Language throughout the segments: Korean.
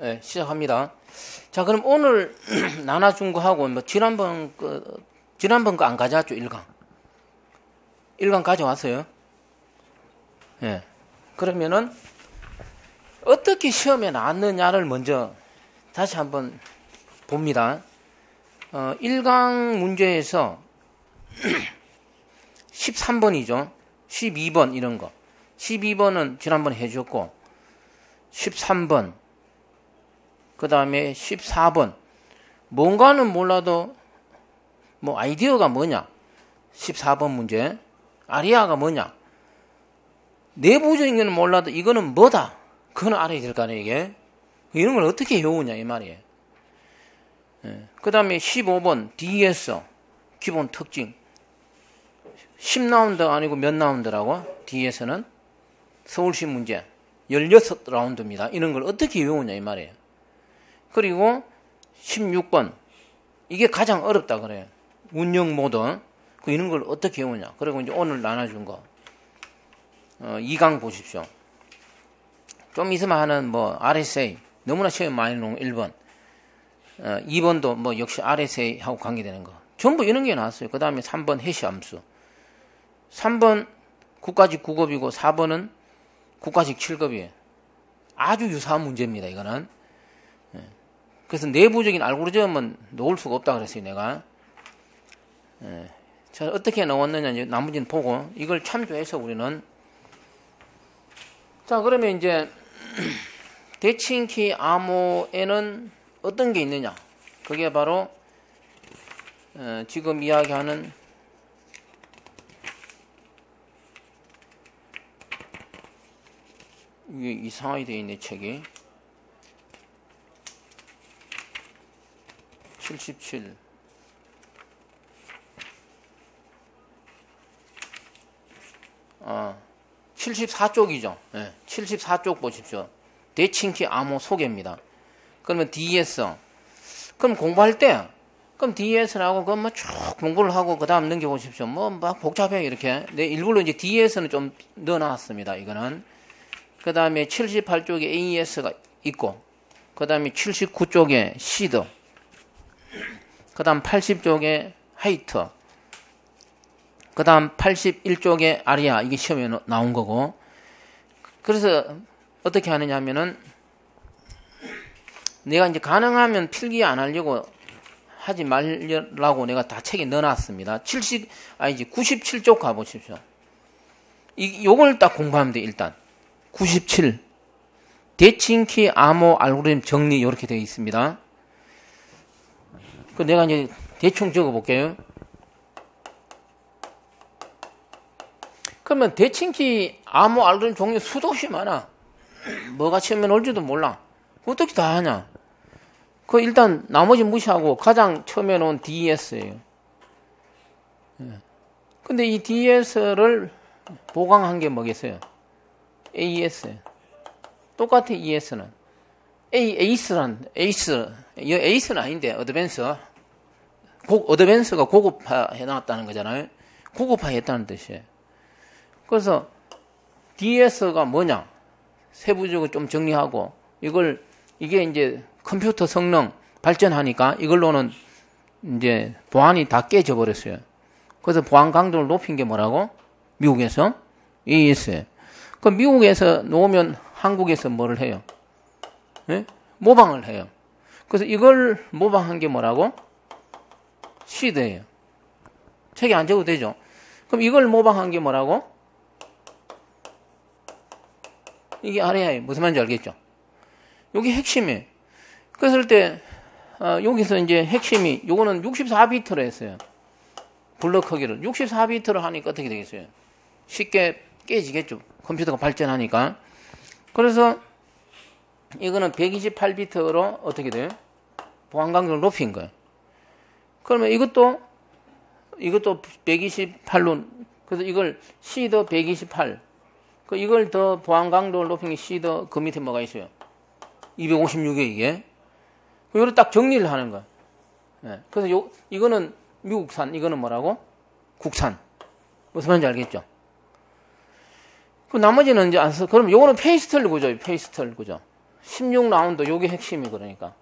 예, 시작합니다. 자, 그럼 오늘 나눠준 거하고, 뭐, 지난번 거 안 가져왔죠, 1강. 1강 가져왔어요. 예. 그러면은, 어떻게 시험에 나왔느냐를 먼저 다시 한번 봅니다. 1강 문제에서 13번이죠. 12번 이런 거. 12번은 지난번에 해줬고, 13번, 그 다음에 14번. 뭔가는 몰라도, 뭐, 아이디어가 뭐냐? 14번 문제. 아리아가 뭐냐? 내부적인 거는 몰라도 이거는 뭐다? 그건 알아야 될 거 아니에요, 이게. 이런 걸 어떻게 외우냐, 이 말이에요. 그 다음에 15번, DS. 기본 특징. 10라운드 아니고 몇 라운드라고? DS는? 서울시 문제. 16라운드입니다. 이런 걸 어떻게 외우냐, 이 말이에요. 그리고 16번. 이게 가장 어렵다 그래요. 운영 모드. 이런 걸 어떻게 외우냐. 그리고 이제 오늘 나눠준 거. 2강 보십시오. 좀 있으면 하는 뭐 RSA. 너무나 시험 많이 나온 1번. 2번도 뭐 역시 RSA하고 관계되는 거. 전부 이런 게 나왔어요. 그 다음에 3번 해시 함수. 3번 국가직 9급이고 4번은 국가직 7급이에요. 아주 유사한 문제입니다. 이거는. 그래서 내부적인 알고리즘은 놓을 수가 없다 그랬어요. 내가. 자, 어떻게 나왔느냐 나머지는 보고 이걸 참조해서 우리는 자 그러면 이제 대칭키 암호에는 어떤 게 있느냐. 그게 바로 지금 이야기하는 이게 이상하게 되어 있네 책이 77 74쪽이죠. 네, 74쪽 보십시오. 대칭키 암호 소개입니다. 그러면 DS 그럼 공부할 때 그럼 DS라고 그건 뭐 쭉 공부를 하고 그 다음 넘겨보십시오. 뭐 막 복잡해요 이렇게. 네, 일부러 이제 DS는 좀 넣어놨습니다. 이거는 그 다음에 78쪽에 AES가 있고 그 다음에 79쪽에 시드 그 다음 80쪽에 하이트 그 다음 81쪽에 아리아 이게 시험에 나온 거고 그래서 어떻게 하느냐 하면은 내가 이제 가능하면 필기 안 하려고 하지 말라고 내가 다 책에 넣어놨습니다. 97쪽 가보십시오. 요걸 딱 공부하면 돼 일단 97 대칭키 암호 알고리즘 정리 이렇게 되어 있습니다. 그 내가 이제 대충 적어볼게요. 그러면 대칭키 암호 알고리즘 종류 수도 없이 많아. 뭐가 시험에 올지도 몰라. 어떻게 다 하냐. 그 일단 나머지 무시하고 가장 처음에 놓은 DS예요. 근데 이 DS를 보강한 게 뭐겠어요? AES. 똑같아 ES는. 에이스는 아닌데 어드밴스. 어드밴스가 고급화 해놨다는 거잖아요. 고급화 했다는 뜻이에요. 그래서 DS가 뭐냐? 세부적으로 좀 정리하고 이게 이제 컴퓨터 성능 발전하니까 이걸로는 이제 보안이 다 깨져 버렸어요. 그래서 보안 강도를 높인 게 뭐라고? 미국에서 AES예요. 그럼 미국에서 놓으면 한국에서 뭐를 해요? 네? 모방을 해요. 그래서 이걸 모방한 게 뭐라고? 시드예요. 책에 안 적어도 되죠. 그럼 이걸 모방한 게 뭐라고? 이게 아리아예요. 무슨 말인지 알겠죠? 여기 핵심이에요. 그랬을 때 여기서 이제 핵심이 요거는 64비트로 했어요. 블록 크기를 64비트로 하니까 어떻게 되겠어요? 쉽게 깨지겠죠. 컴퓨터가 발전하니까. 그래서 이거는 128비트로 어떻게 돼요? 보안 강도를 높인 거예요. 그러면 이것도 128로 그래서 이걸 시더 128 이걸 더 보안 강도를 높인 게 시더 그 밑에 뭐가 있어요? 256에 이게. 이걸 딱 정리를 하는 거야. 네. 그래서 이거는 미국산, 이거는 뭐라고? 국산. 무슨 말인지 알겠죠? 그 나머지는 이제 안 써. 그럼 요거는 페이스텔 구조예요. 페이스텔 구조. 16라운드 요게 핵심이 그러니까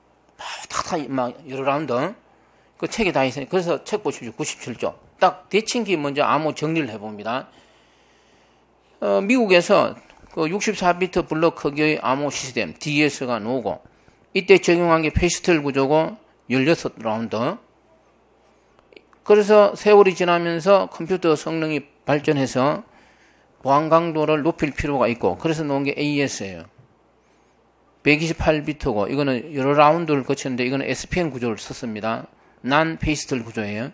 막 여러 라운드 그 책에 다 있으니까 그래서 책 보십시오. 97조 딱 대칭기 먼저 암호 정리를 해봅니다. 미국에서 그 64비트 블록 크기의 암호 시스템 DS가 나오고 이때 적용한 게 페이스텔 구조고 16라운드. 그래서 세월이 지나면서 컴퓨터 성능이 발전해서 보안 강도를 높일 필요가 있고 그래서 나온 게 AES예요. 128비트고 이거는 여러 라운드를 거쳤는데 이거는 SPN 구조를 썼습니다. 난 페이스텔 구조예요.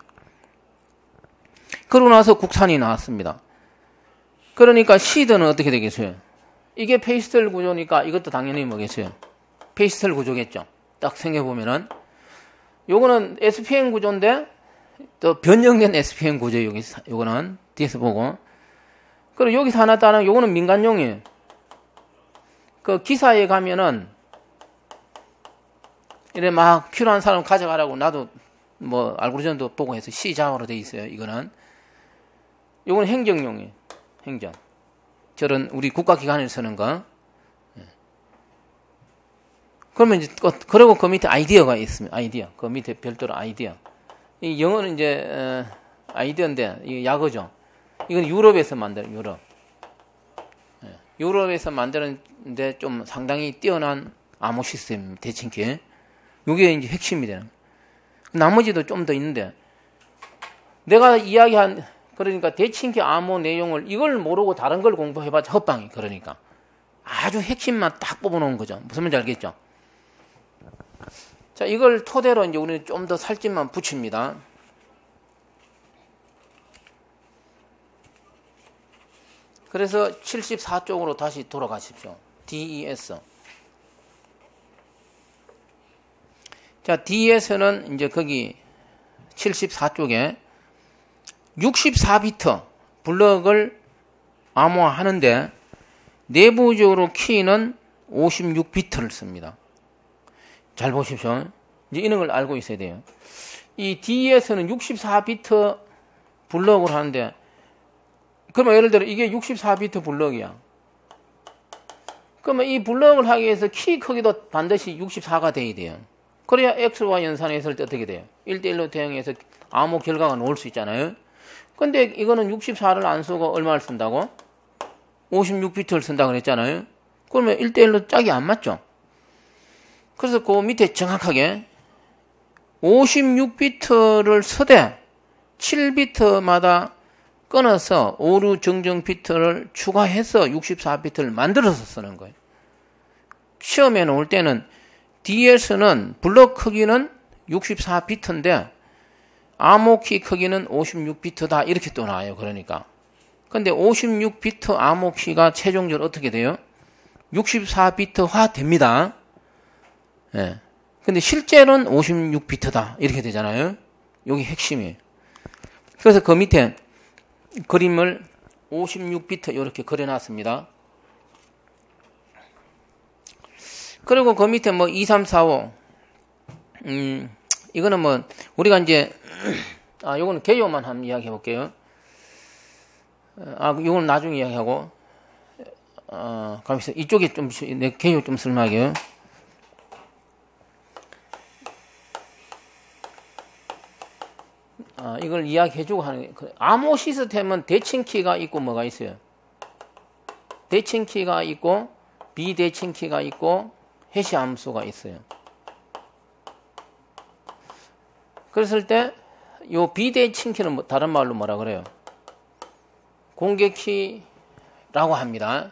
그러고 나서 국산이 나왔습니다. 그러니까 시드는 어떻게 되겠어요? 이게 페이스텔 구조니까 이것도 당연히 뭐겠어요? 페이스텔 구조겠죠. 딱 생각해보면은 요거는 SPN 구조인데 또 변형된 SPN 구조예요. 요거는 뒤에서 보고 그리고 여기서 하나 따는 요거는 민간용이에요. 그 기사에 가면은 이래 막 필요한 사람 가져가라고 나도 뭐 알고리즘도 보고 해서 C자화로 돼 있어요. 이거는 요거는 행정용이에요. 행정. 저런 우리 국가기관에서 쓰는 거. 그러면 이제 그리고 그 밑에 아이디어가 있습니다. 아이디어. 그 밑에 별도로 아이디어. 이 영어는 이제 아이디어인데 이게 약어죠. 이건 유럽에서 만든 유럽. 유럽에서 만드는데 좀 상당히 뛰어난 암호 시스템 대칭키. 이게 이제 핵심이 되는. 나머지도 좀 더 있는데 내가 이야기한 그러니까 대칭키 암호 내용을 이걸 모르고 다른 걸 공부해봤자 헛방이 그러니까 아주 핵심만 딱 뽑아놓은 거죠. 무슨 말인지 알겠죠? 자, 이걸 토대로 이제 우리는 좀 더 살집만 붙입니다. 그래서 74쪽으로 다시 돌아가십시오. DES. 자, DES는 이제 거기 74쪽에 64비트 블럭을 암호화하는데 내부적으로 키는 56비트를 씁니다. 잘 보십시오. 이제 이런 걸 알고 있어야 돼요. 이 DES는 64비트 블럭을 하는데 그러면 예를 들어 이게 64비트 블럭이야. 그러면 이 블럭을 하기 위해서 키 크기도 반드시 64가 돼야 돼요. 그래야 X와 연산했을 때 어떻게 돼요? 1대1로 대응해서 암호 결과가 나올 수 있잖아요. 근데 이거는 64를 안 쓰고 얼마를 쓴다고? 56비트를 쓴다고 그랬잖아요. 그러면 1대1로 짝이 안 맞죠? 그래서 그 밑에 정확하게 56비트를 쓰되 7비트마다 끊어서 오류 정정 비트를 추가해서 64비트를 만들어서 쓰는 거예요. 시험에 나올 때는 DS는 블록 크기는 64비트인데 암호키 크기는 56비트다 이렇게 또 나와요. 그러니까 근데 56비트 암호키가 최종적으로 어떻게 돼요? 64비트화 됩니다. 예. 근데 실제로는 56비트다 이렇게 되잖아요. 여기 핵심이에요. 그래서 그 밑에 그림을 56비트 이렇게 그려놨습니다. 그리고 그 밑에 뭐 2, 3, 4, 5 이거는 뭐 우리가 이제 요거는 개요만 한번 이야기해 볼게요. 요거는 나중에 이야기하고 가만있어. 이쪽에 좀 내 개요 좀 설명하게요. 이걸 이야기해주고 하는 게 암호 시스템은 대칭키가 있고 뭐가 있어요? 대칭키가 있고 비대칭키가 있고 해시 함수가 있어요. 그랬을 때 요 비대칭키는 다른 말로 뭐라 그래요? 공개키라고 합니다.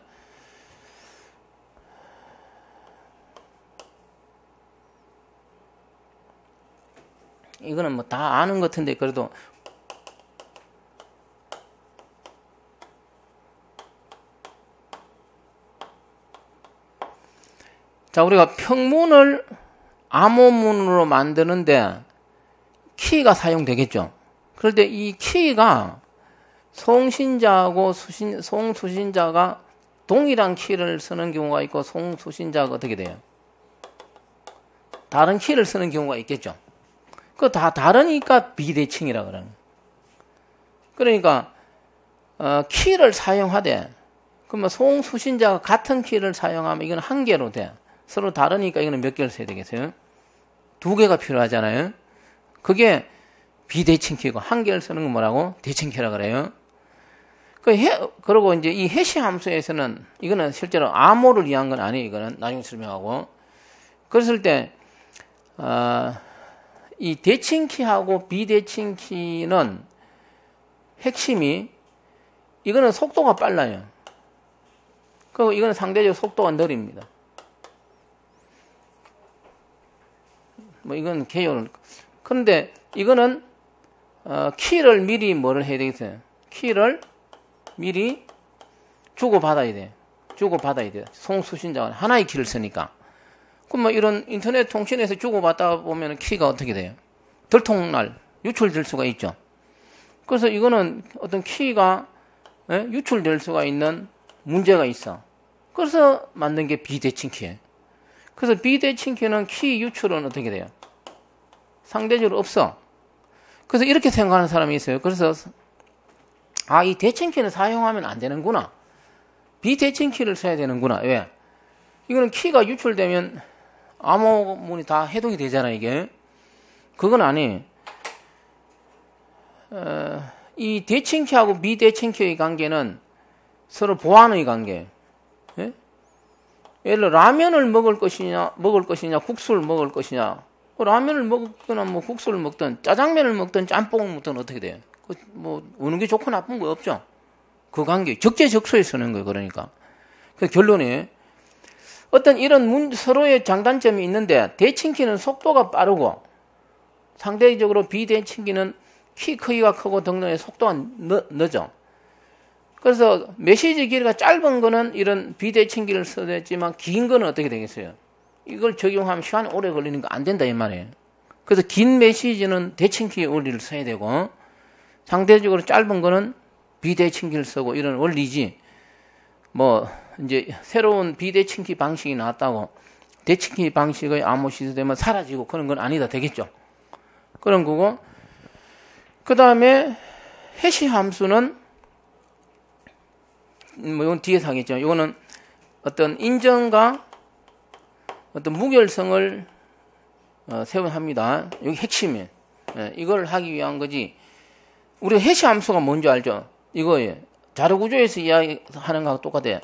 이거는 뭐 다 아는 것 같은데 그래도 자, 우리가 평문을 암호문으로 만드는데 키가 사용되겠죠. 그럴 때 이 키가 송신자하고 송수신자가 동일한 키를 쓰는 경우가 있고 송수신자가 어떻게 돼요? 다른 키를 쓰는 경우가 있겠죠. 그 다 다르니까 비대칭이라 그러는 거예요. 그러니까 키를 사용하되 그러면 송수신자가 같은 키를 사용하면 이건 한 개로 돼. 서로 다르니까 이거는 몇 개를 써야 되겠어요? 2개가 필요하잖아요. 그게 비대칭키고 한 개를 쓰는 건 뭐라고? 대칭키라 그래요. 그리고 이제 이 해시 함수에서는 이거는 실제로 암호를 이해한 건 아니에요. 이거는 나중에 설명하고. 그랬을 때 이 대칭키하고 비대칭키는 핵심이 이거는 속도가 빨라요. 그리고 이거는 상대적으로 속도가 느립니다. 뭐 이건 개요는 그런데 이거는 키를 미리 뭐를 해야 되겠어요? 키를 미리 주고받아야 돼. 주고받아야 돼. 송수신자가 하나의 키를 쓰니까. 그럼 뭐 이런 인터넷 통신에서 주고받다 보면 키가 어떻게 돼요? 들통날, 유출될 수가 있죠. 그래서 이거는 어떤 키가 유출될 수가 있는 문제가 있어. 그래서 만든 게 비대칭키예요. 그래서 비대칭키는 키 유출은 어떻게 돼요? 상대적으로 없어. 그래서 이렇게 생각하는 사람이 있어요. 그래서 이 대칭키는 사용하면 안 되는구나. 비대칭키를 써야 되는구나. 왜? 이거는 키가 유출되면 암호문이 다 해독이 되잖아요, 이게. 그건 아니에요. 이 대칭키하고 비대칭키의 관계는 서로 보완의 관계예요. 예? 예를 들어 라면을 먹을 것이냐, 국수를 먹을 것이냐. 라면을 먹거나 뭐 국수를 먹든 짜장면을 먹든 짬뽕을 먹든 어떻게 돼요? 뭐 어느 게 좋고 나쁜 거 없죠. 그 관계 적재적소에 쓰는 거예요. 그러니까 그 결론이 어떤 이런 서로의 장단점이 있는데 대칭키는 속도가 빠르고 상대적으로 비대칭키는 키 크기가 크고 등등의 속도가 늦어. 그래서 메시지 길이가 짧은 거는 이런 비대칭키를 써야 되지만 긴 거는 어떻게 되겠어요? 이걸 적용하면 시간이 오래 걸리는 거 안 된다 이 말이에요. 그래서 긴 메시지는 대칭키의 원리를 써야 되고 상대적으로 짧은 거는 비대칭키를 쓰고 이런 원리지. 뭐 이제 새로운 비대칭키 방식이 나왔다고 대칭키 방식의 암호 시스템은 사라지고 그런 건 아니다 되겠죠. 그런 거고. 그 다음에 해시 함수는 뭐 이건 뒤에서 하겠죠. 이거는 어떤 인정과 어떤 무결성을 세워합니다. 여기 핵심이에요. 이걸 하기 위한 거지. 우리가 해시 함수가 뭔지 알죠? 이거예요. 자료구조에서 이야기하는 거하고 똑같아요.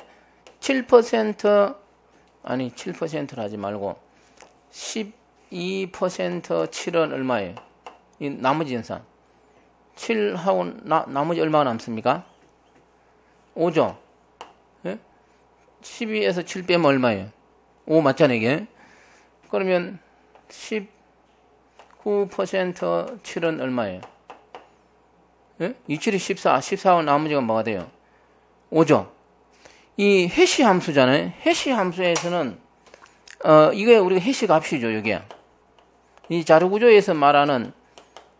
7% 아니 7%를 하지 말고 12% 7은 얼마예요? 이 나머지 연산 7하고 나머지 얼마가 남습니까? 5죠. 예? 12에서 7 빼면 얼마예요? 5 맞잖아요 이게. 그러면 19% 7은 얼마예요? 예? 27이 14, 14하고 나머지가 뭐가 돼요? 5죠. 이 해시 함수잖아요. 해시 함수에서는 이게 우리가 해시 값이죠. 이게 이 자료 구조에서 말하는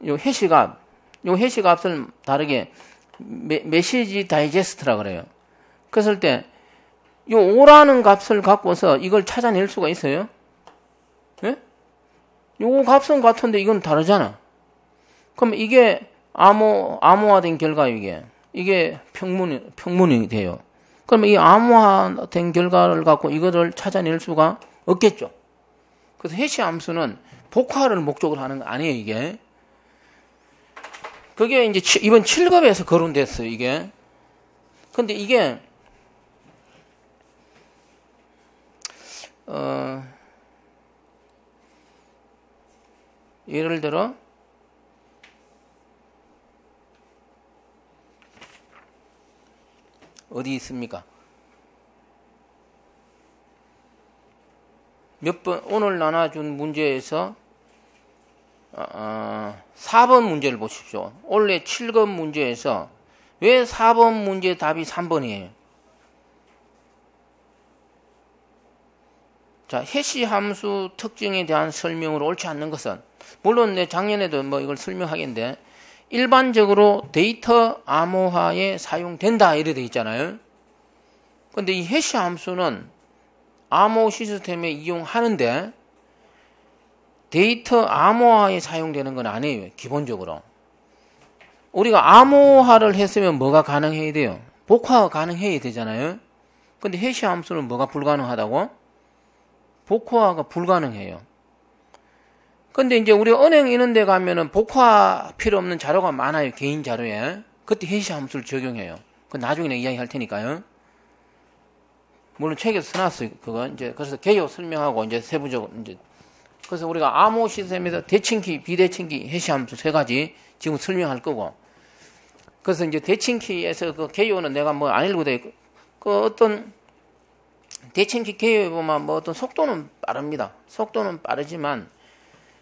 요 해시 값, 요 해시 값을 다르게 메시지 다이제스트라 그래요. 그랬을 때 요 5라는 값을 갖고서 이걸 찾아낼 수가 있어요. 예? 요 값은 같은데 이건 다르잖아. 그럼 이게 암호화된 결과예요. 이게 평문이 돼요. 그러면 이 암호화된 결과를 갖고 이거를 찾아낼 수가 없겠죠. 그래서 해시 함수는 복화를 목적으로 하는 거 아니에요, 이게. 그게 이제 이번 7급에서 거론됐어요, 이게. 근데 이게, 예를 들어, 어디 있습니까? 몇 번, 오늘 나눠준 문제에서 4번 문제를 보십시오. 원래 7급 문제에서 왜 4번 문제 답이 3번이에요? 자, 해시 함수 특징에 대한 설명으로 옳지 않는 것은 물론 내 작년에도 뭐 이걸 설명하겠는데 일반적으로 데이터 암호화에 사용된다 이래 돼 있잖아요. 근데 이 해시 함수는 암호 시스템에 이용하는데 데이터 암호화에 사용되는 건 아니에요. 기본적으로. 우리가 암호화를 했으면 뭐가 가능해야 돼요? 복화가 가능해야 되잖아요. 근데 해시 함수는 뭐가 불가능하다고? 복화가 불가능해요. 근데 이제 우리 은행 이런 데 가면은 복화 필요 없는 자료가 많아요. 개인 자료에. 그때 해시 함수를 적용해요. 그 나중에 내가 이야기 할 테니까요. 물론 책에서 써놨어요. 그거 이제 그래서 개요 설명하고 이제 세부적으로 이제 그래서 우리가 암호 시스템에서 대칭키, 비대칭키, 해시 함수 세 가지 지금 설명할 거고. 그래서 이제 대칭키에서 그 개요는 내가 뭐 안 읽어도 돼. 그 어떤 대칭키 개요에 보면 뭐 어떤 속도는 빠릅니다. 속도는 빠르지만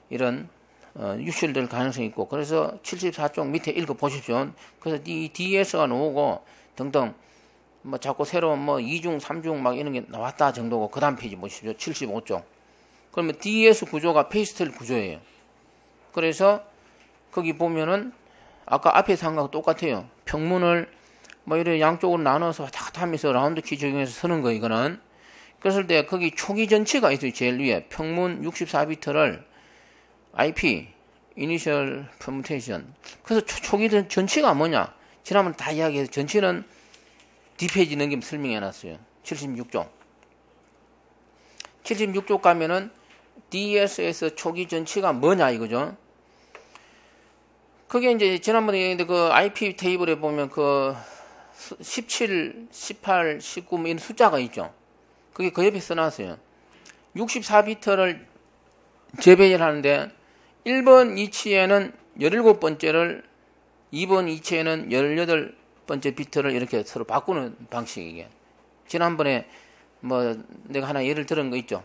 이런 유출될 가능성이 있고 그래서 74쪽 밑에 읽어 보십시오. 그래서 이 DS가 나오고 등등 뭐 자꾸 새로운 뭐 2중, 3중 막 이런 게 나왔다 정도고 그 다음 페이지 보십시오. 75쪽. 그러면 DS 구조가 페이스텔 구조예요. 그래서 거기 보면은 아까 앞에서 한 거하고 똑같아요. 평문을 뭐 이렇게 양쪽으로 나눠서 왔다 갔다 하면서 라운드 키 적용해서 쓰는 거 이거는. 그랬을 때 거기 초기 전치가 있어요. 제일 위에 평문 64비트를 IP Initial Permutation. 그래서 초기 전치가 뭐냐? 지난번에 다 이야기해서 전치는 뒷페이지 넘기면 설명해 놨어요. 76쪽. 76쪽 가면은 DS에서 초기 전치가 뭐냐 이거죠. 그게 이제 지난번에 얘기했는데 그 IP 테이블에 보면 그 17, 18, 19 뭐 이런 숫자가 있죠. 그게 그 옆에 써놨어요. 64비트를 재배열 하는데 1번 이치에는 17번째를 2번 이치에는 18번째 비트를 이렇게 서로 바꾸는 방식이게. 지난번에 뭐 내가 하나 예를 들은 거 있죠.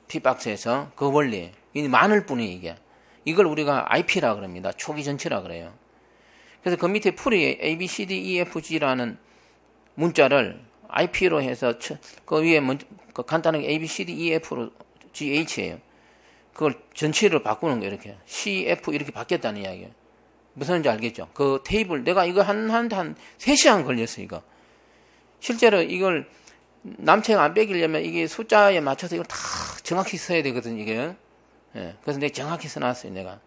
P박스에서 그 원리. 이 많을 뿐이 이게. 이걸 우리가 IP라 그럽니다. 초기 전치라 그래요. 그래서 그 밑에 풀이 A, B, C, D, E, F, G라는 문자를 IP로 해서 그 위에 그 간단하게 A, B, C, D, E, F로 G, H예요. 그걸 전치로 바꾸는 거예요. 이렇게 C, F 이렇게 바뀌었다는 이야기예요. 무슨 말인지 알겠죠? 그 테이블 내가 이거 한 3시간 걸렸어 이거. 실제로 이걸 남책 안 빼기려면 이게 숫자에 맞춰서 이걸 다 정확히 써야 되거든 이게. 예, 그래서 내가 정확히 써놨어요 내가.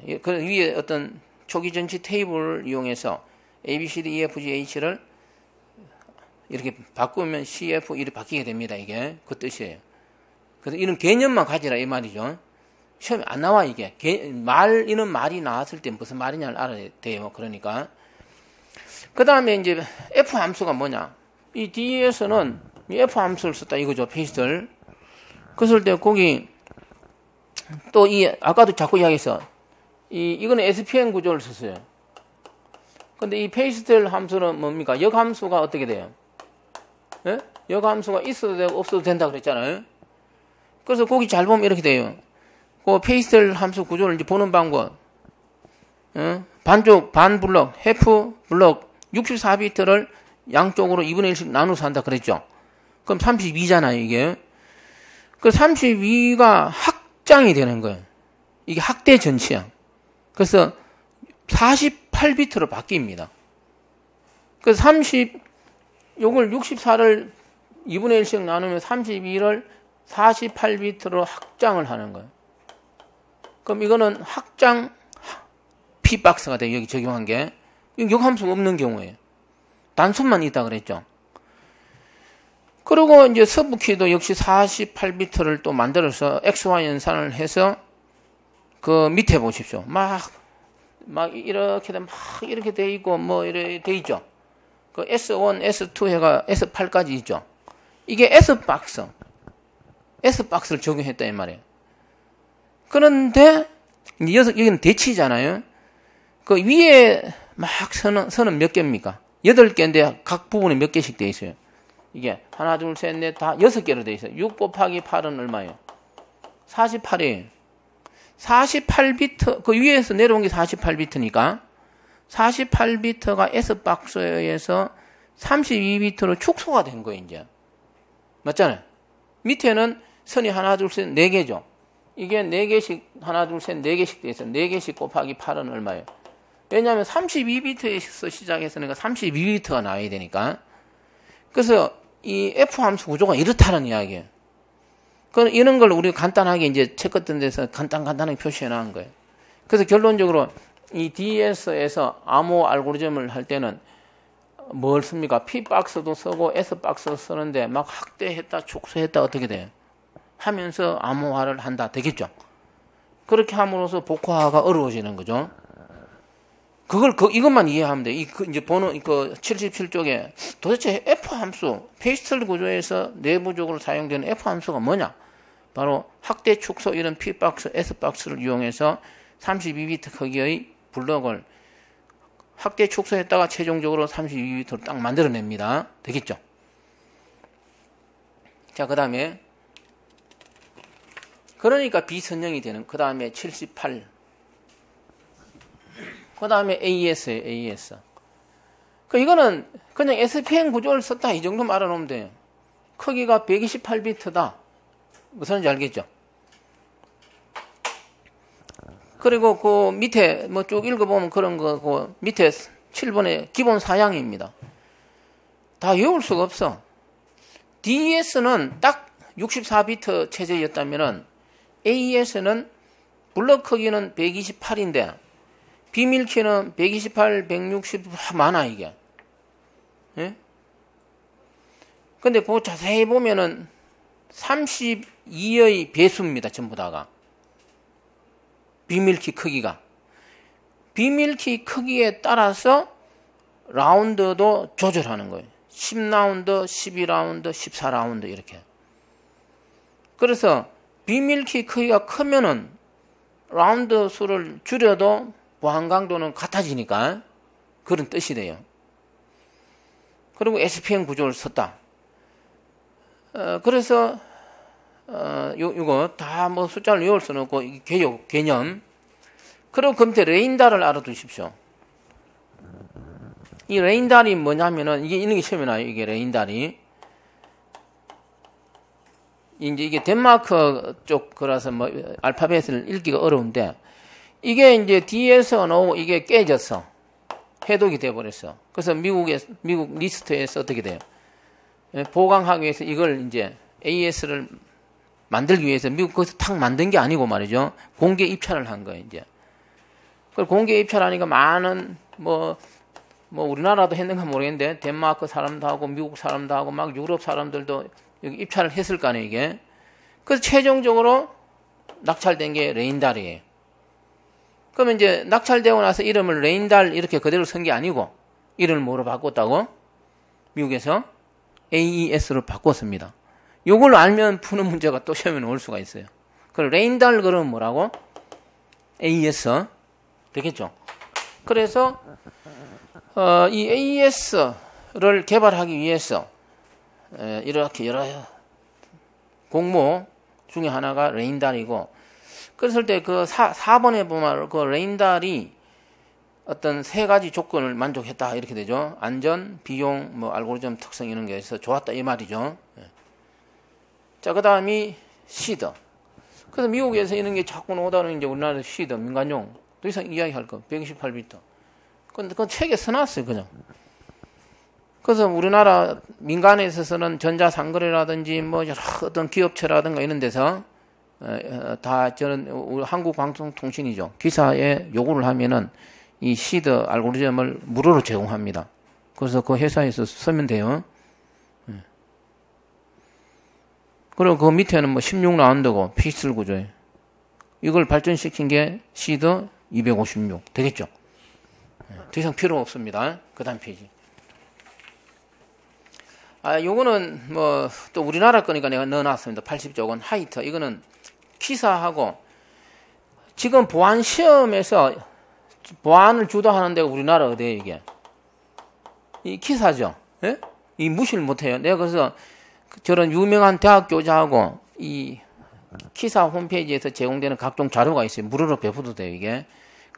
예, 그 위에 어떤 초기 전치 테이블을 이용해서 A, B, C, D, E, F, G, H를 이렇게 바꾸면 C, F 이렇게 바뀌게 됩니다 이게. 그 뜻이에요. 그래서 이런 개념만 가지라 이 말이죠. 시험에 안 나와 이게. 이런 말이 나왔을 때 무슨 말이냐를 알아야 돼요. 그러니까. 그 다음에 이제 F 함수가 뭐냐. 이 D에서는 이 F 함수를 썼다 이거죠. 페이스텔. 그랬을 때 거기 또 아까도 자꾸 이야기했어. 이거는 SPN 구조를 썼어요. 근데 이 페이스텔 함수는 뭡니까? 역함수가 어떻게 돼요? 예? 역함수가 있어도 되고 없어도 된다 그랬잖아요. 그래서 거기 잘 보면 이렇게 돼요. 그 페이스텔 함수 구조를 이제 보는 방법. 반쪽, 반 블럭, 해프 블럭 64비트를 양쪽으로 2분의 1씩 나눠서 한다 그랬죠. 그럼 32잖아요, 이게. 그 32가 확장이 되는 거예요. 이게 확대 전치야. 그래서 48비트로 바뀝니다. 그래서 요걸 64를 2분의 1씩 나누면 32를 48비트로 확장을 하는 거예요. 그럼 이거는 확장 P박스가 돼요. 여기 적용한 게. 역함수가 없는 경우에요. 단순만 있다 그랬죠. 그리고 이제 서브키도 역시 48비트를 또 만들어서 XY 연산을 해서 그 밑에 보십시오. 막 이렇게 돼 있고 뭐 이렇게 돼 있죠. 그 S1, S2 해가 S8까지 있죠. 이게 S박스를 적용했다 이 말이에요. 그런데 여기는 대치잖아요. 그 위에 막 선은 몇 개입니까? 8개인데 각 부분에 몇 개씩 돼 있어요. 이게 하나, 둘, 셋, 넷, 다 6개로 돼 있어요. 6 곱하기 8은 얼마예요? 48이에요. 48비트, 그 위에서 내려온 게 48비트니까 48비트가 S박스에서 32비트로 축소가 된 거예요, 이제. 맞잖아요. 밑에는 선이 하나, 둘, 셋, 4개죠. 이게 4개씩, 하나, 둘, 셋, 4개씩 돼 있어요. 4개씩 곱하기 8은 얼마예요? 왜냐하면 32비트에서 시작해서니까 32비트가 나와야 되니까. 그래서 이 F 함수 구조가 이렇다는 이야기예요. 이런 걸 우리가 간단하게 이제 책 같은 데서 간단하게 표시해 놓은 거예요. 그래서 결론적으로 이 DS에서 암호 알고리즘을 할 때는 뭘 씁니까? P박스도 쓰고 S박스도 쓰는데 막 확대했다, 축소했다 어떻게 돼요? 하면서 암호화를 한다. 되겠죠? 그렇게 함으로써 복화가 어려워지는 거죠. 이것만 이해하면 돼. 이제 번호, 77쪽에 도대체 F 함수, 페이스틀 구조에서 내부적으로 사용되는 F 함수가 뭐냐? 바로 확대 축소 이런 P박스, S박스를 이용해서 32비트 크기의 블럭을 확대 축소했다가 최종적으로 32비트로 딱 만들어냅니다. 되겠죠? 자, 그 다음에 그러니까 비선형이 되는 그 다음에 78 그 다음에 AES예요. AES. 이거는 그냥 SPN 구조를 썼다 이 정도 말해놓으면 돼요. 크기가 128비트다. 무슨지 알겠죠? 그리고 그 밑에 뭐 쭉 읽어보면 그런 거, 그 밑에 7번의 기본 사양입니다. 다 외울 수가 없어. DES는 딱 64비트 체제였다면은 AES는 블럭 크기는 128인데 비밀키는 128, 160 많아 이게. 예? 근데 그거 자세히 보면은 32의 배수입니다. 전부 다가. 비밀키 크기가. 비밀키 크기에 따라서 라운드도 조절하는 거예요. 10라운드, 12라운드, 14라운드 이렇게. 그래서 비밀키 크기가 크면은 라운드 수를 줄여도 보안 강도는 같아지니까 그런 뜻이 돼요. 그리고 SPN 구조를 썼다. 그래서 이거 다 뭐 숫자를 외울 수는 없고 개념. 그리고 그 밑에 레인달을 알아두십시오. 이 레인달이 뭐냐면은 이게 있는 게 처음에 나요. 이게 레인달이 이제 이게 덴마크 쪽 거라서 뭐 알파벳을 읽기가 어려운데 이게 이제 뒤에서 나오고 이게 깨졌어. 해독이 돼버렸어. 그래서 미국 리스트에서 어떻게 돼요? 보강하기 위해서 이걸 이제 AES를 만들기 위해서 미국 거기서 탁 만든 게 아니고 말이죠. 공개 입찰을 한 거예요, 이제. 그걸 공개 입찰하니까 많은 뭐 우리나라도 했는가 모르겠는데 덴마크 사람도 하고 미국 사람도 하고 막 유럽 사람들도 여기 입찰을 했을 거 아니에요, 이게. 그래서 최종적으로 낙찰된 게 레인달이에요. 그러면 이제 낙찰되고 나서 이름을 레인달 이렇게 그대로 쓴 게 아니고 이름을 뭐로 바꿨다고? 미국에서 AES로 바꿨습니다. 요걸 알면 푸는 문제가 또 시험에 올 수가 있어요. 그 레인달 그러면 뭐라고? AES. 되겠죠? 그래서 이 AES를 개발하기 위해서 이렇게 여러 공모 중에 하나가 레인달이고 그랬을 때 그 4번에 보면 그 레인달이 어떤 세 가지 조건을 만족했다 이렇게 되죠. 안전, 비용, 뭐 알고리즘 특성 이런 게 있어 좋았다 이 말이죠. 자, 그 다음이 시더. 그래서 미국에서 이런 게 자꾸 나오다는 이제 우리나라 시더 민간용 더 이상 이야기할 거 128비트. 근데 그 책에 써놨어요 그냥. 그래서 우리나라 민간에 있어서는 전자상거래라든지 뭐 여러 어떤 기업체라든가 이런 데서 다 저는 우리 한국방송통신이죠. 기사에 요구를 하면은 이 시드 알고리즘을 무료로 제공합니다. 그래서 그 회사에서 쓰면 돼요. 그리고 그 밑에는 뭐 16라운드고 피슬 구조예요. 이걸 발전시킨 게 시드 256 되겠죠. 더 이상 필요 없습니다. 그 다음 페이지. 요거는 뭐 또 우리나라 거니까 내가 넣어놨습니다. 80쪽은 하이터. 이거는 키사하고 지금 보안 시험에서 보안을 주도하는 데가 우리나라 어디에요 이게? 이 키사죠. 예? 이 무시를 못해요. 내가 그래서 저런 유명한 대학 교자하고 이 키사 홈페이지에서 제공되는 각종 자료가 있어요. 무료로 배포도 돼요 이게.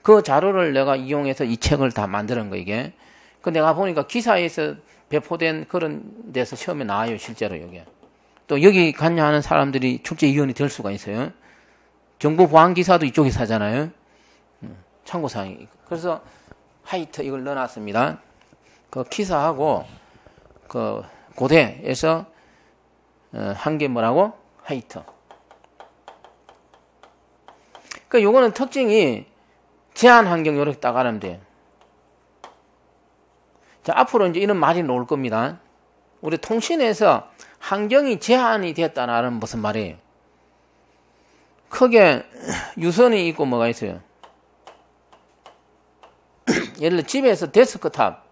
그 자료를 내가 이용해서 이 책을 다 만드는 거 이게. 그 내가 보니까 기사에서 배포된 그런 데서 시험에 나와요 실제로 여기. 또 여기 갔냐 하는 사람들이 출제위원이 될 수가 있어요. 정보보안기사도 이쪽에 사잖아요. 참고사항이. 그래서 하이트 이걸 넣어놨습니다. 그 키사하고 그 고대에서 한 게 뭐라고? 하이트. 그 요거는 특징이 제한 환경 요렇게 딱 알면 돼요. 자, 앞으로 이제 이런 말이 나올 겁니다. 우리 통신에서 환경이 제한이 됐다는 무슨 말이에요? 크게 유선이 있고 뭐가 있어요. 예를 들어 집에서 데스크탑.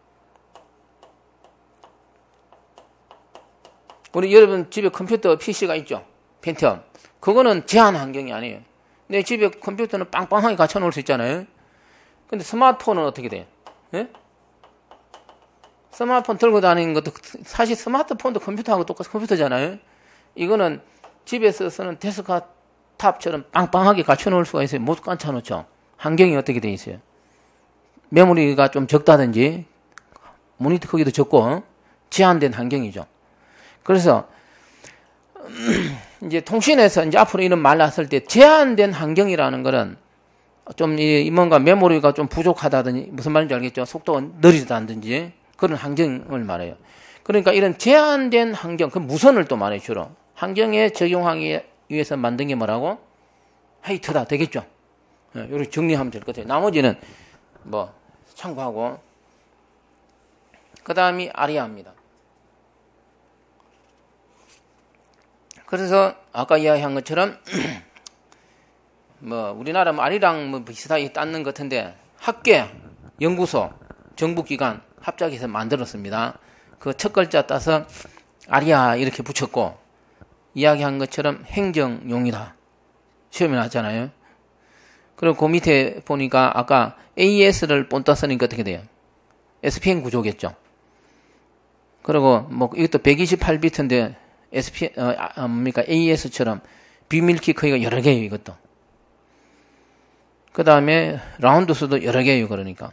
우리 여러분 집에 컴퓨터 PC가 있죠. 펜티엄. 그거는 제한 환경이 아니에요. 내 집에 컴퓨터는 빵빵하게 갖춰 놓을 수 있잖아요. 근데 스마트폰은 어떻게 돼요? 예? 스마트폰 들고 다니는 것도 사실 스마트폰도 컴퓨터하고 똑같이 컴퓨터잖아요. 이거는 집에서 쓰는 데스크탑처럼 빵빵하게 갖춰 놓을 수가 있어요. 못 갖춰 놓죠. 환경이 어떻게 돼 있어요? 메모리가 좀 적다든지 모니터 크기도 적고 제한된 환경이죠. 그래서 이제 통신에서 이제 앞으로 이런 말 나왔을 때 제한된 환경이라는 거는 좀 뭔가 메모리가 좀 부족하다든지 무슨 말인지 알겠죠? 속도가 느리다든지 그런 환경을 말해요. 그러니까 이런 제한된 환경, 그 무선을 또 말해요. 주로 환경에 적용하기 위해서 만든 게 뭐라고? 하이트다 되겠죠? 이렇게 정리하면 될 것 같아요. 나머지는 뭐 참고하고. 그 다음이 아리아입니다. 그래서 아까 이야기한 것처럼 뭐 우리나라 아리랑 뭐 비슷하게 땄는 것 같은데 학계, 연구소, 정부기관 합작해서 만들었습니다. 그 첫 글자 따서 아리아 이렇게 붙였고 이야기한 것처럼 행정용이다. 시험에 나왔잖아요. 그리고 그 밑에 보니까 아까 AES를 본따 쓰니까 어떻게 돼요? SPN 구조겠죠. 그리고 뭐 이것도 128비트인데 뭡니까? AES처럼 비밀키 크기가 여러 개예요, 이것도. 그 다음에 라운드 수도 여러 개예요, 그러니까.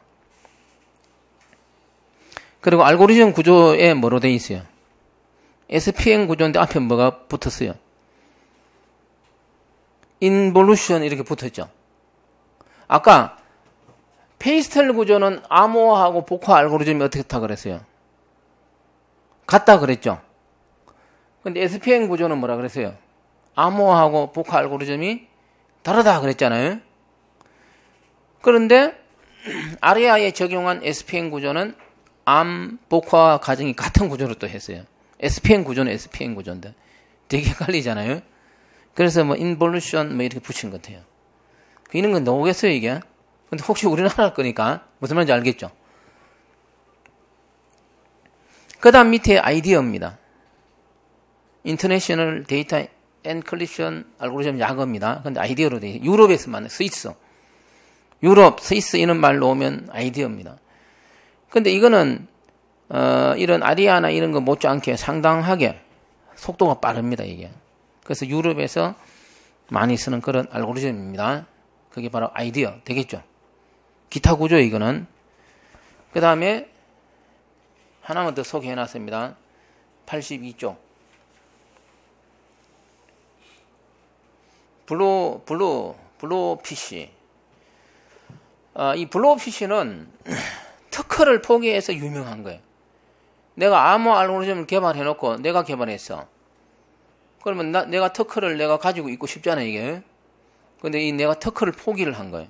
그리고 알고리즘 구조에 뭐로 돼 있어요? SPN 구조인데 앞에 뭐가 붙었어요? 인볼루션 이렇게 붙었죠. 아까 페이스텔 구조는 암호하고 복화 알고리즘이 어떻게 다 그랬어요? 같다 그랬죠. 근데 SPN 구조는 뭐라 그랬어요? 암호하고 복화 알고리즘이 다르다 그랬잖아요. 그런데 아리아에 적용한 SPN 구조는 암 복화 과정이 같은 구조로 또 했어요. SPN 구조는 SPN 구조인데 되게 헷갈리잖아요. 그래서 뭐 인볼루션 뭐 이렇게 붙인 것 같아요. 이런 건 나오겠어요 이게? 근데 혹시 우리나라 거니까 무슨 말인지 알겠죠? 그 다음 밑에 아이디어입니다. 인터내셔널 데이터 엔크립션 알고리즘 약어입니다. 근데 아이디어로 돼 있어요. 유럽에서 만든 스위스. 유럽, 스위스 이런 말로 오면 아이디어입니다. 근데 이거는 이런 아리아나 이런 거 못지않게 상당하게 속도가 빠릅니다, 이게. 그래서 유럽에서 많이 쓰는 그런 알고리즘입니다. 그게 바로 아이디어 되겠죠. 기타 구조 이거는. 그 다음에 하나만 더 소개해 놨습니다. 82쪽. 블루 PC. 이 블루 PC는 특허를 포기해서 유명한 거예요. 내가 암호 알고리즘을 개발해놓고 내가 개발했어. 그러면 내가 특허를 내가 가지고 있고 싶잖아요, 이게. 근데 이 내가 특허를 포기를 한 거예요.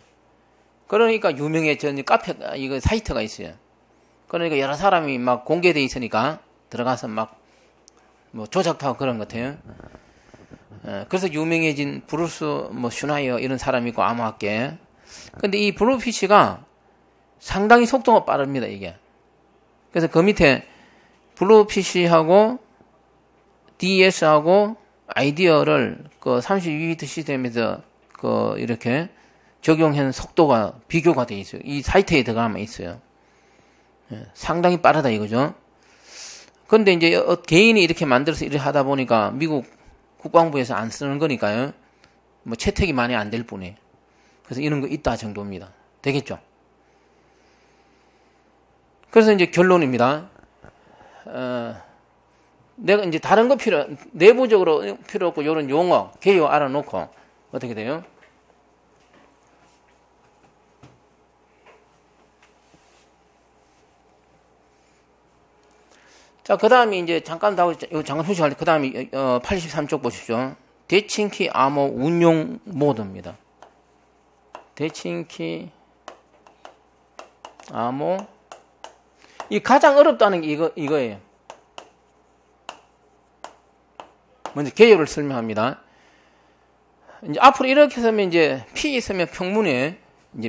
그러니까 유명해진 카페, 이거 사이트가 있어요. 그러니까 여러 사람이 막 공개돼 있으니까 들어가서 막 뭐 조작도 하고 그런 것 같아요. 그래서 유명해진 브루스 뭐 슈나이어 이런 사람이 있고 암호학계. 근데 이 블루 PC가 상당히 속도가 빠릅니다, 이게. 그래서 그 밑에 블루 PC하고 DES하고 아이디어를 그 32비트 시스템에서 그 이렇게 적용한 속도가 비교가 돼 있어요. 이 사이트에 들어가면 있어요. 상당히 빠르다 이거죠. 근데 이제 개인이 이렇게 만들어서 일을 하다 보니까 미국 국방부에서 안 쓰는 거니까요. 뭐 채택이 많이 안 될 뿐이에요. 그래서 이런 거 있다 정도입니다. 되겠죠? 그래서 이제 결론입니다. 내가 이제 다른 거 내부적으로 필요 없고, 요런 용어, 개요 알아놓고, 어떻게 돼요? 자, 그 다음에 이제 잠깐 휴식할 때, 그 다음에 83쪽 보십시오. 대칭키 암호 운용 모드입니다. 대칭키 암호. 이 가장 어렵다는 게 이거예요. 먼저 개요를 설명합니다. 이제 앞으로 이렇게 쓰면 이제 P 있으면 평문에 이제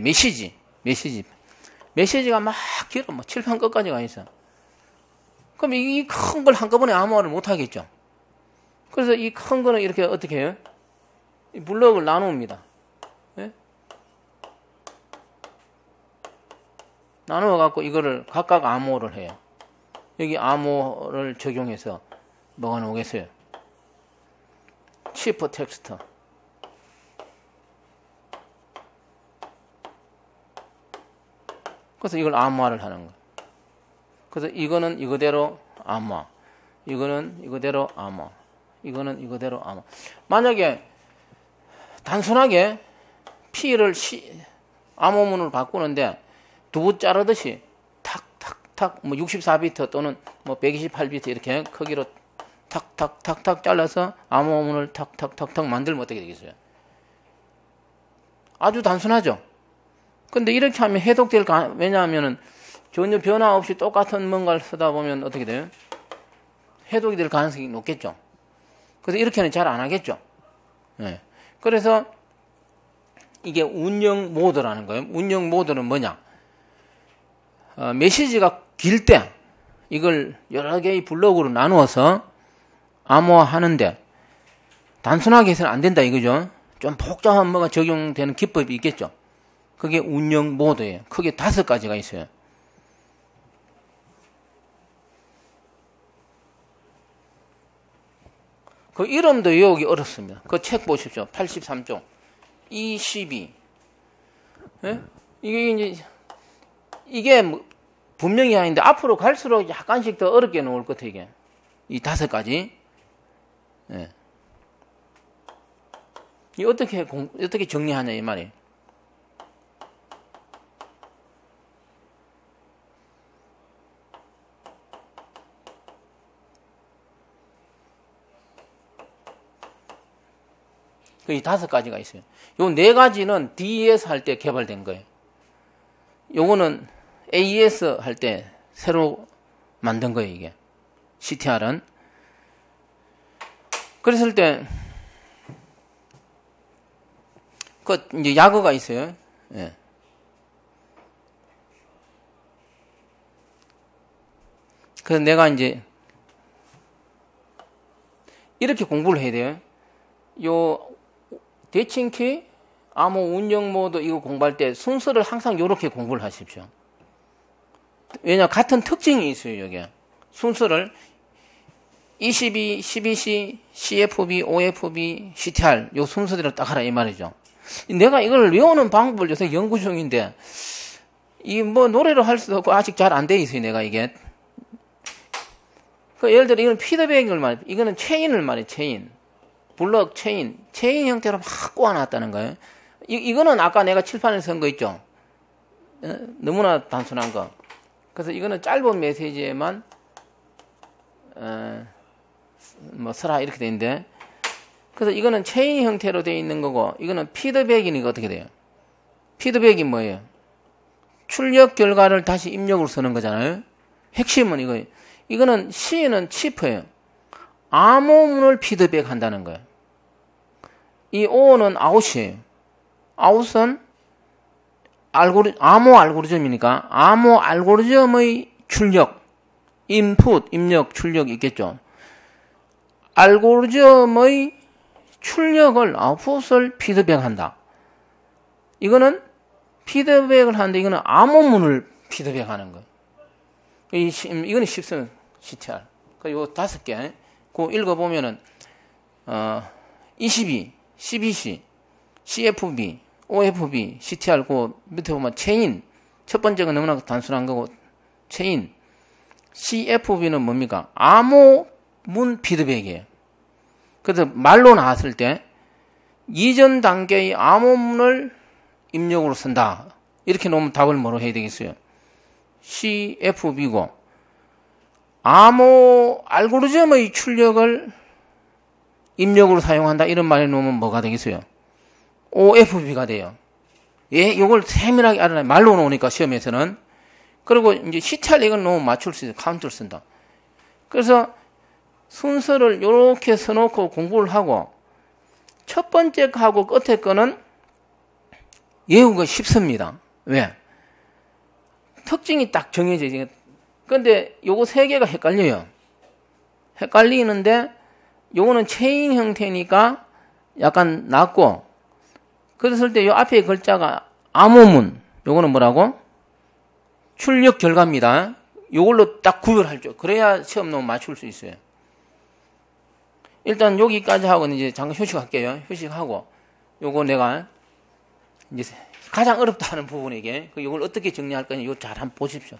메시지가 막 길어. 뭐 칠판 끝까지 가 있어. 그럼 이 큰 걸 한꺼번에 암호화를 못 하겠죠. 그래서 이 큰 거는 이렇게 어떻게 해요? 이 블럭을 나눕니다. 예? 나누어 갖고 이거를 각각 암호를 해요. 여기 암호를 적용해서 뭐가 나오겠어요? 치프 텍스트. 그래서 이걸 암호화를 하는 거예요. 그래서 이거는 이거대로 암호화. 이거는 이거대로 암호화. 이거는 이거대로 암호화. 만약에 단순하게 P를 암호문을 바꾸는데 두부 자르듯이 탁탁탁 뭐 64비트 또는 뭐 128비트 이렇게 크기로 탁탁탁탁 잘라서 암호문을 탁탁탁탁 만들면 어떻게 되겠어요? 아주 단순하죠. 근데 이렇게 하면 해독될 왜냐하면은 전혀 변화 없이 똑같은 뭔가를 쓰다 보면 어떻게 돼요? 해독이 될 가능성이 높겠죠. 그래서 이렇게는 잘 안 하겠죠. 네. 그래서 이게 운영 모드라는 거예요. 운영 모드는 뭐냐? 메시지가 길 때 이걸 여러 개의 블록으로 나누어서 암호화하는데 단순하게 해서는 안 된다 이거죠. 좀 복잡한 뭐가 적용되는 기법이 있겠죠. 그게 운영 모드예요. 크게 5가지가 있어요. 그 이름도 외우기 어렵습니다. 그 책 보십시오. 83쪽. 22. 예? 이게 분명히 아닌데 앞으로 갈수록 약간씩 더 어렵게 나올 것 같아요, 이게. 이 5가지. 예. 이 어떻게 정리하냐, 이 말이에요. 이 5가지가 있어요. 요 4가지는 DES 할 때 개발된 거예요. 요거는 AES 할 때 새로 만든 거예요, 이게. CTR은. 그랬을 때, 이제 약어가 있어요. 예. 그래서 내가 이제, 이렇게 공부를 해야 돼요. 요, 대칭키, 암호 운영 모드 이거 공부할 때 순서를 항상 이렇게 공부를 하십시오. 왜냐, 같은 특징이 있어요, 여기. 순서를 22, 12C, CFB, OFB, CTR, 요 순서대로 딱 하라, 이 말이죠. 내가 이걸 외우는 방법을 요새 연구 중인데, 노래로 할 수도 없고, 아직 잘 안 돼 있어요, 내가 이게. 예를 들어, 이건 피드백을 말해, 이거는 체인을 말해, 체인. 블럭 체인 형태로 막 꼬아놨다는 거예요. 이거는 아까 내가 칠판에 쓴 거 있죠. 너무나 단순한 거. 그래서 이거는 짧은 메시지에만 쓰라 이렇게 돼 있는데, 그래서 이거는 체인 형태로 돼 있는 거고, 이거는 피드백이니까 어떻게 돼요? 피드백이 뭐예요? 출력 결과를 다시 입력으로 쓰는 거잖아요. 핵심은 이거예요. 이거는 C는 치프예요. 암호문을 피드백 한다는 거예요. 이 O는 아웃이에요. 아웃은 암호 알고리즘이니까 암호 알고리즘의 출력, 인풋, 입력, 출력이 있겠죠. 알고리즘의 출력을, 아웃풋을 피드백한다. 이거는 피드백을 하는데 이거는 암호문을 피드백하는 거예요. 이거는 쉽습니다. CTR. 요 5개. 그 읽어보면은 22, CBC, CFB, OFB, CTR, 그 밑에 보면 체인. 첫 번째가 너무나 단순한 거고, 체인. CFB는 뭡니까? 암호문 피드백이에요. 그래서 말로 나왔을 때, 이전 단계의 암호문을 입력으로 쓴다. 이렇게 놓으면 답을 뭐로 해야 되겠어요? CFB고, 암호 알고리즘의 출력을 입력으로 사용한다. 이런 말에 놓으면 뭐가 되겠어요? OFB가 돼요. 예, 이걸 세밀하게 알아놔요. 말로 놓으니까 시험에서는. 그리고 이제 CTR 이건 놓으면 맞출 수 있어요. 카운트를 쓴다. 그래서 순서를 이렇게 써놓고 공부를 하고, 첫 번째 거하고 끝에 거는 외우기가 쉽습니다. 왜? 특징이 딱 정해져 있어요. 근데 요거 세 개가 헷갈려요. 헷갈리는데 요거는 체인 형태니까 약간 낮고, 그랬을 때 요 앞에 글자가 암호문, 요거는 뭐라고? 출력 결과입니다. 요걸로 딱 구별할 줄. 그래야 시험 넘어 맞출 수 있어요. 일단 여기까지 하고 이제 잠깐 휴식할게요. 휴식하고 요거 내가 이제 가장 어렵다 하는 부분에게 이걸 어떻게 정리할 거냐, 이거 잘 한번 보십시오.